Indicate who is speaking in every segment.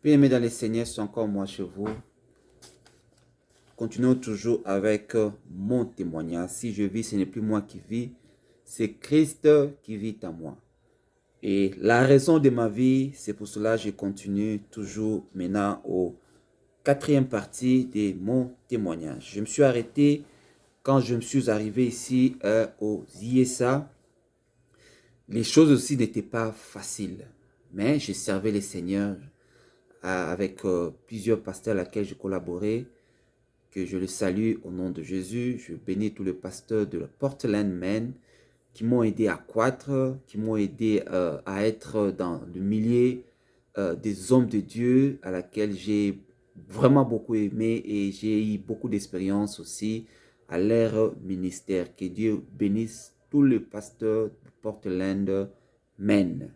Speaker 1: Bien-aimés dans les Seigneurs, c'est encore moi chez vous. Continuons toujours avec mon témoignage. Si je vis, ce n'est plus moi qui vis, c'est Christ qui vit en moi. Et la raison de ma vie, c'est pour cela que je continue toujours maintenant au quatrième partie de mon témoignage. Je me suis arrêté quand je me suis arrivé ici aux ISA. Les choses aussi n'étaient pas faciles, mais je servais les Seigneurs avec plusieurs pasteurs à laquelle je collaborais, que je le salue au nom de Jésus. Je bénis tous les pasteurs de la Portland, Maine, qui m'ont aidé à croître, qui m'ont aidé à être dans le milieu des hommes de Dieu, à laquelle j'ai vraiment beaucoup aimé et j'ai eu beaucoup d'expérience aussi à leur ministère. Que Dieu bénisse tous les pasteurs de Portland, Maine.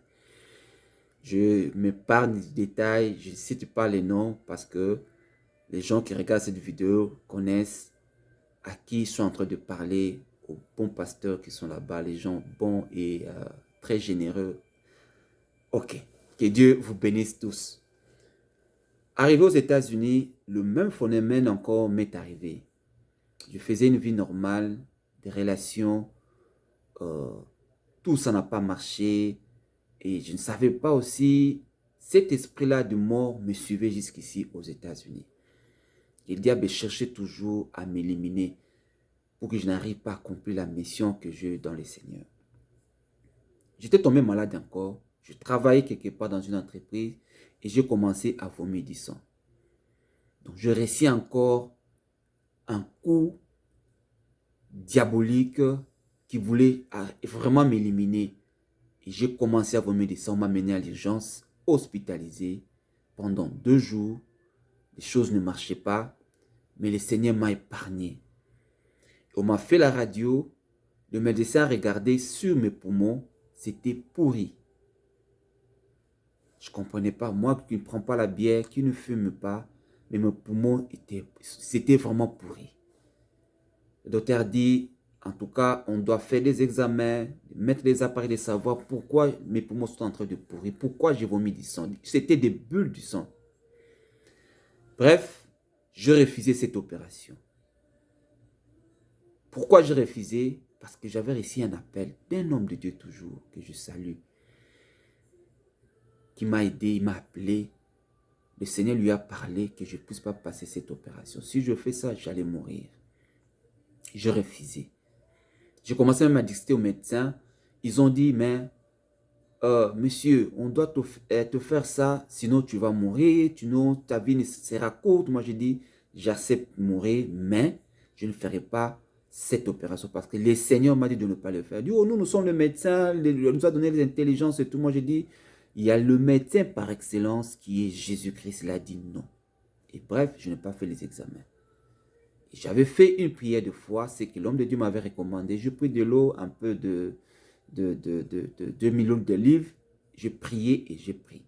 Speaker 1: Je m'épargne des détails, je ne cite pas les noms parce que les gens qui regardent cette vidéo connaissent à qui ils sont en train de parler, aux bons pasteurs qui sont là-bas, les gens bons et très généreux. Ok, que Dieu vous bénisse tous. Arrivé aux États-Unis, le même phénomène encore m'est arrivé. Je faisais une vie normale, des relations, tout ça n'a pas marché. Et je ne savais pas aussi, cet esprit-là de mort me suivait jusqu'ici aux États-Unis. Le diable cherchait toujours à m'éliminer pour que je n'arrive pas à accomplir la mission que j'ai dans le Seigneur. J'étais tombé malade encore. Je travaillais quelque part dans une entreprise et j'ai commencé à vomir du sang. Donc je réussis encore un coup diabolique qui voulait vraiment m'éliminer. Et j'ai commencé à vomir du sang, on m'a mené à l'urgence, hospitalisé pendant 2 jours. Les choses ne marchaient pas, mais le Seigneur m'a épargné. On m'a fait la radio, le médecin a regardé sur mes poumons, c'était pourri. Je ne comprenais pas, moi qui ne prends pas la bière, qui ne fume pas, mais mes poumons c'était vraiment pourri. Le docteur dit, en tout cas, on doit faire des examens, mettre les appareils de savoir pourquoi mes poumons sont en train de pourrir, pourquoi j'ai vomi du sang. C'était des bulles du sang. Bref, je refusais cette opération. Pourquoi j'ai refusé? Parce que j'avais reçu un appel d'un homme de Dieu toujours, que je salue, qui m'a aidé, il m'a appelé. Le Seigneur lui a parlé que je ne puisse pas passer cette opération. Si je fais ça, j'allais mourir. Je refusais. J'ai commencé même à discuter aux médecins. Ils ont dit, mais monsieur, on doit te faire ça, sinon tu vas mourir, sinon ta vie sera courte. Moi, j'ai dit, j'accepte de mourir, mais je ne ferai pas cette opération parce que le Seigneur m'a dit de ne pas le faire. Il dit, oh, nous sommes le médecin, il nous a donné les intelligences et tout. Moi, j'ai dit, il y a le médecin par excellence qui est Jésus-Christ. Il a dit non. Et bref, je n'ai pas fait les examens. J'avais fait une prière de foi, c'est que l'homme de Dieu m'avait recommandé. Je pris de l'eau, un peu de 2 millilitres d'olive. J'ai prié et j'ai pris.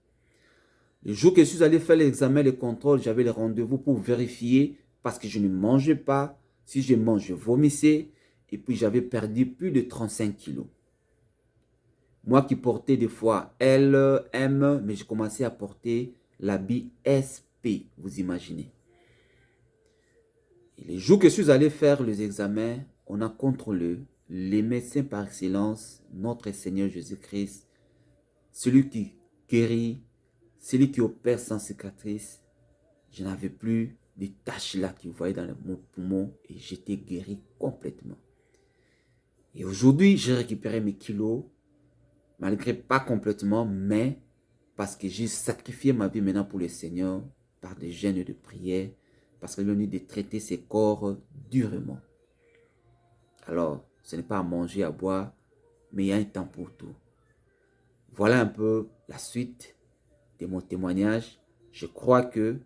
Speaker 1: Le jour que je suis allé faire l'examen, le contrôle, j'avais le rendez-vous pour vérifier parce que je ne mangeais pas. Si je mange, je vomissais. Et puis j'avais perdu plus de 35 kilos. Moi qui portais des fois L, M, mais j'ai commencé à porter l'habit SP, vous imaginez. Et les jours que je suis allé faire les examens, on a contrôlé les médecins par excellence, notre Seigneur Jésus-Christ, celui qui guérit, celui qui opère sans cicatrice. Je n'avais plus des taches là que vous voyez dans mon poumon et j'étais guéri complètement. Et aujourd'hui, j'ai récupéré mes kilos, malgré pas complètement, mais parce que j'ai sacrifié ma vie maintenant pour le Seigneur par des jeûnes et de prières, parce qu'il a venu de traiter ses corps durement. Alors, ce n'est pas à manger, à boire, mais il y a un temps pour tout. Voilà un peu la suite de mon témoignage. Je crois que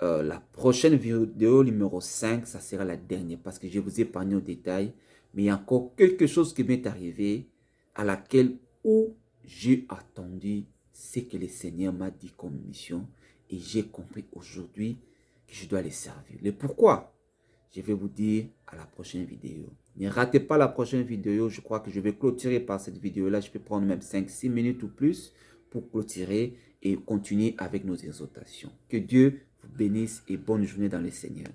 Speaker 1: la prochaine vidéo numéro 5, ça sera la dernière parce que je vous ai épargné au détail. Mais il y a encore quelque chose qui m'est arrivé à laquelle où j'ai attendu ce que le Seigneur m'a dit comme mission. Et j'ai compris aujourd'hui que je dois les servir. Le pourquoi, je vais vous dire à la prochaine vidéo. Ne ratez pas la prochaine vidéo. Je crois que je vais clôturer par cette vidéo-là. Je peux prendre même 5-6 minutes ou plus pour clôturer. et continuer avec nos exhortations. Que Dieu vous bénisse et bonne journée dans le Seigneur.